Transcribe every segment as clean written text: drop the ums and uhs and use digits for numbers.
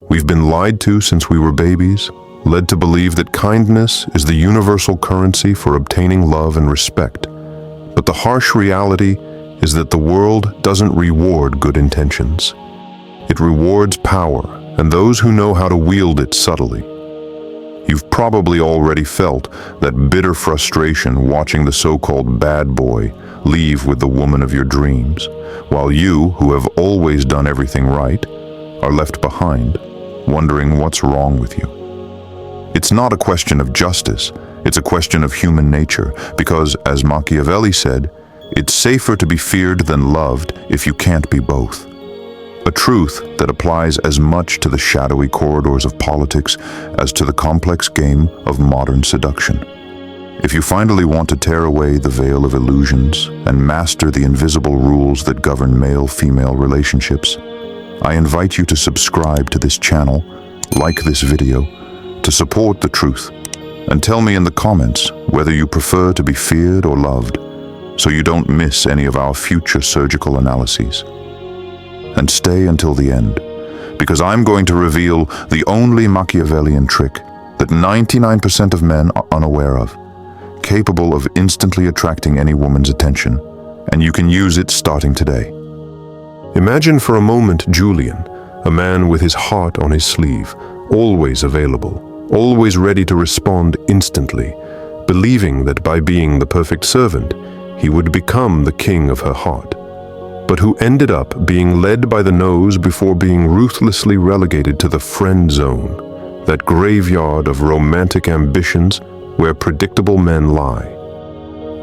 We've been lied to since we were babies, led to believe that kindness is the universal currency for obtaining love and respect. But the harsh reality is that the world doesn't reward good intentions. It rewards power and those who know how to wield it subtly. You've probably already felt that bitter frustration watching the so-called bad boy leave with the woman of your dreams, while you, who have always done everything right, are left behind, wondering what's wrong with you. It's not a question of justice, it's a question of human nature, because, as Machiavelli said, it's safer to be feared than loved if you can't be both. A truth that applies as much to the shadowy corridors of politics as to the complex game of modern seduction. If you finally want to tear away the veil of illusions and master the invisible rules that govern male-female relationships, I invite you to subscribe to this channel, like this video, to support the truth, and tell me in the comments whether you prefer to be feared or loved, so you don't miss any of our future surgical analyses. And stay until the end, because I'm going to reveal the only Machiavellian trick that 99% of men are unaware of, capable of instantly attracting any woman's attention, and you can use it starting today. Imagine for a moment Julian, a man with his heart on his sleeve, always available, always ready to respond instantly, believing that by being the perfect servant, he would become the king of her heart, but who ended up being led by the nose before being ruthlessly relegated to the friend zone, that graveyard of romantic ambitions where predictable men lie.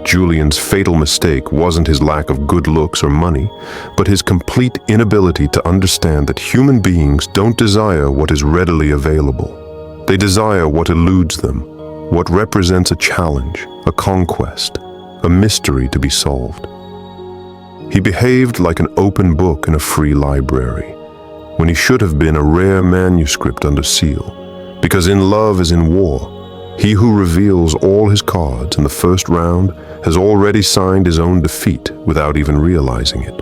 Julian's fatal mistake wasn't his lack of good looks or money, but his complete inability to understand that human beings don't desire what is readily available. They desire what eludes them, what represents a challenge, a conquest, a mystery to be solved. He behaved like an open book in a free library, when he should have been a rare manuscript under seal, because in love as in war, he who reveals all his cards in the first round has already signed his own defeat without even realizing it.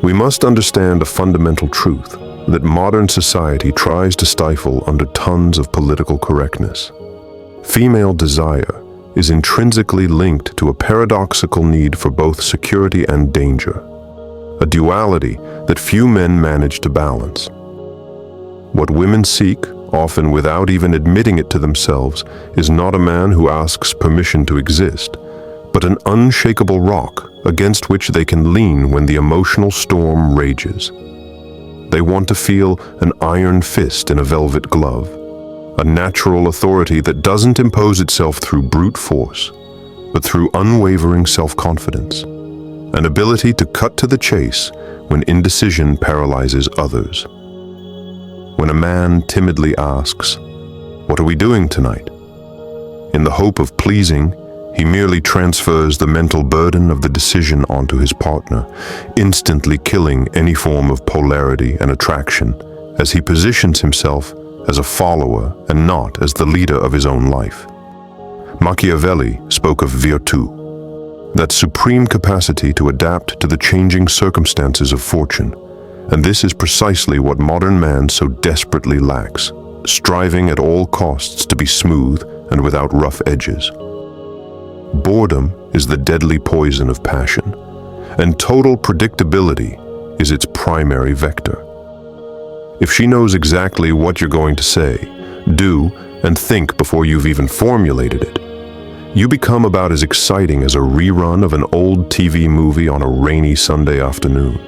We must understand a fundamental truth that modern society tries to stifle under tons of political correctness. Female desire is intrinsically linked to a paradoxical need for both security and danger, a duality that few men manage to balance. What women seek, often without even admitting it to themselves, is not a man who asks permission to exist, but an unshakable rock against which they can lean when the emotional storm rages. They want to feel an iron fist in a velvet glove, a natural authority that doesn't impose itself through brute force, but through unwavering self-confidence, an ability to cut to the chase when indecision paralyzes others. When a man timidly asks, "What are we doing tonight?" in the hope of pleasing, he merely transfers the mental burden of the decision onto his partner, instantly killing any form of polarity and attraction as he positions himself as a follower and not as the leader of his own life. Machiavelli spoke of virtù, that supreme capacity to adapt to the changing circumstances of fortune. And this is precisely what modern man so desperately lacks, striving at all costs to be smooth and without rough edges. Boredom is the deadly poison of passion, and total predictability is its primary vector. If she knows exactly what you're going to say, do, and think before you've even formulated it, you become about as exciting as a rerun of an old TV movie on a rainy Sunday afternoon.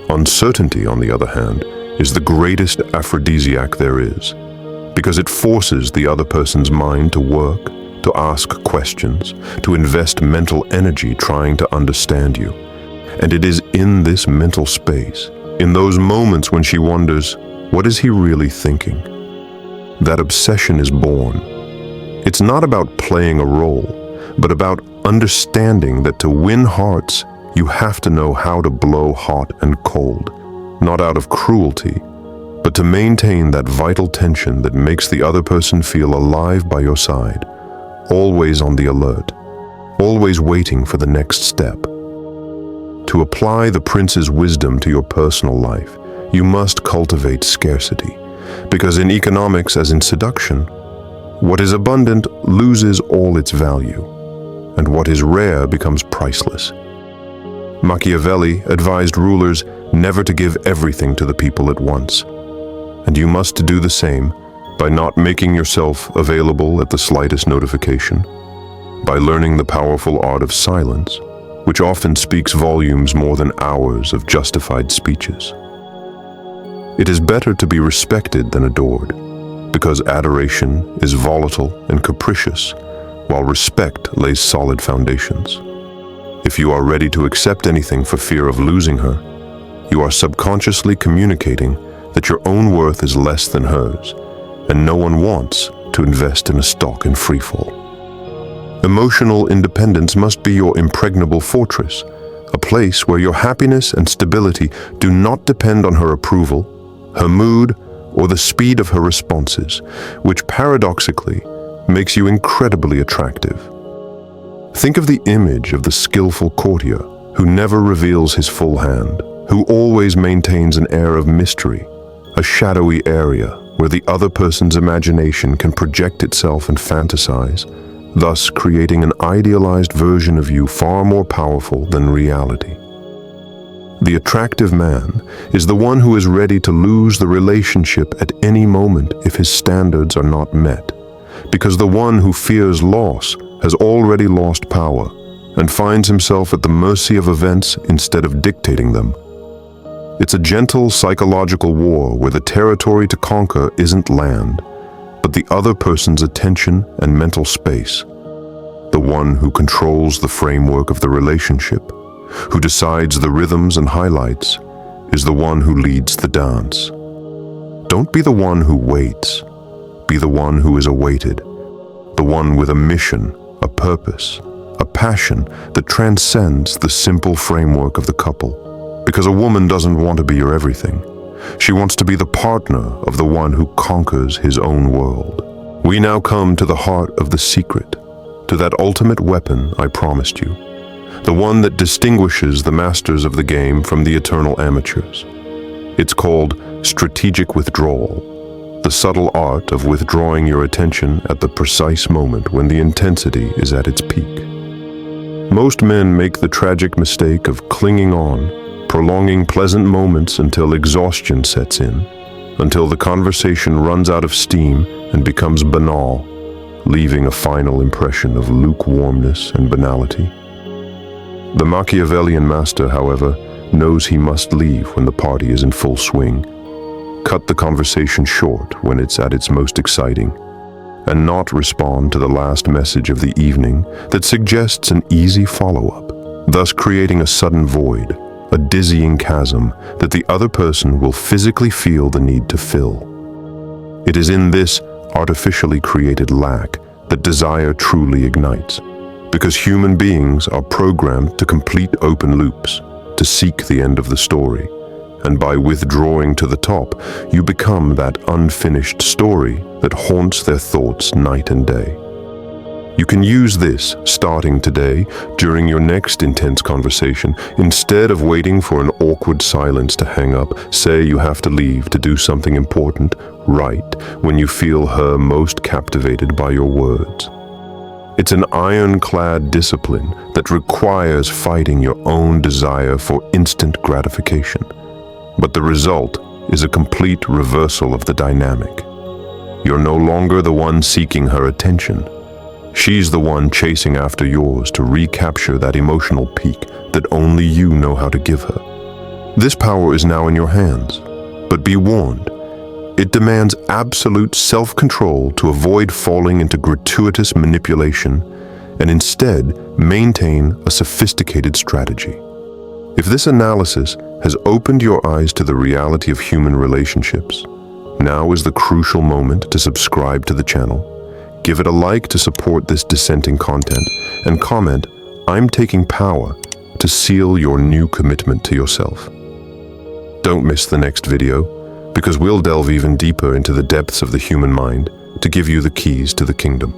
Uncertainty, on the other hand, is the greatest aphrodisiac there is, because it forces the other person's mind to work, to ask questions, to invest mental energy trying to understand you. And it is in this mental space, in those moments when she wonders, what is he really thinking? That obsession is born. It's not about playing a role, but about understanding that to win hearts, you have to know how to blow hot and cold, not out of cruelty, but to maintain that vital tension that makes the other person feel alive by your side, always on the alert, always waiting for the next step. To apply the prince's wisdom to your personal life, you must cultivate scarcity, because in economics, as in seduction, what is abundant loses all its value, and what is rare becomes priceless. Machiavelli advised rulers never to give everything to the people at once, and you must do the same by not making yourself available at the slightest notification, by learning the powerful art of silence, which often speaks volumes more than hours of justified speeches. It is better to be respected than adored, because adoration is volatile and capricious, while respect lays solid foundations. If you are ready to accept anything for fear of losing her, you are subconsciously communicating that your own worth is less than hers, and no one wants to invest in a stock in freefall. Emotional independence must be your impregnable fortress, a place where your happiness and stability do not depend on her approval, her mood, or the speed of her responses, which paradoxically makes you incredibly attractive. Think of the image of the skillful courtier who never reveals his full hand, who always maintains an air of mystery, a shadowy area where the other person's imagination can project itself and fantasize, thus creating an idealized version of you far more powerful than reality. The attractive man is the one who is ready to lose the relationship at any moment if his standards are not met, because the one who fears loss has already lost power and finds himself at the mercy of events instead of dictating them. It's a gentle psychological war where the territory to conquer isn't land, but the other person's attention and mental space. The one who controls the framework of the relationship, who decides the rhythms and highlights, is the one who leads the dance. Don't be the one who waits. Be the one who is awaited, the one with a mission, a purpose, a passion that transcends the simple framework of the couple. Because a woman doesn't want to be your everything. She wants to be the partner of the one who conquers his own world. We now come to the heart of the secret, to that ultimate weapon I promised you, the one that distinguishes the masters of the game from the eternal amateurs. It's called strategic withdrawal, the subtle art of withdrawing your attention at the precise moment when the intensity is at its peak. Most men make the tragic mistake of clinging on, prolonging pleasant moments until exhaustion sets in, until the conversation runs out of steam and becomes banal, leaving a final impression of lukewarmness and banality. The Machiavellian master, however, knows he must leave when the party is in full swing, cut the conversation short when it's at its most exciting, and not respond to the last message of the evening that suggests an easy follow-up, thus creating a sudden void, a dizzying chasm that the other person will physically feel the need to fill. It is in this artificially created lack that desire truly ignites, because human beings are programmed to complete open loops, to seek the end of the story, and by withdrawing to the top, you become that unfinished story that haunts their thoughts night and day. You can use this, starting today, during your next intense conversation. Instead of waiting for an awkward silence to hang up, say you have to leave to do something important, right when you feel her most captivated by your words. It's an ironclad discipline that requires fighting your own desire for instant gratification. But the result is a complete reversal of the dynamic. You're no longer the one seeking her attention. She's the one chasing after yours to recapture that emotional peak that only you know how to give her. This power is now in your hands, but be warned, it demands absolute self-control to avoid falling into gratuitous manipulation and instead maintain a sophisticated strategy. If this analysis has opened your eyes to the reality of human relationships, now is the crucial moment to subscribe to the channel. Give it a like to support this dissenting content, and comment, "I'm taking power," to seal your new commitment to yourself. Don't miss the next video, because we'll delve even deeper into the depths of the human mind to give you the keys to the kingdom.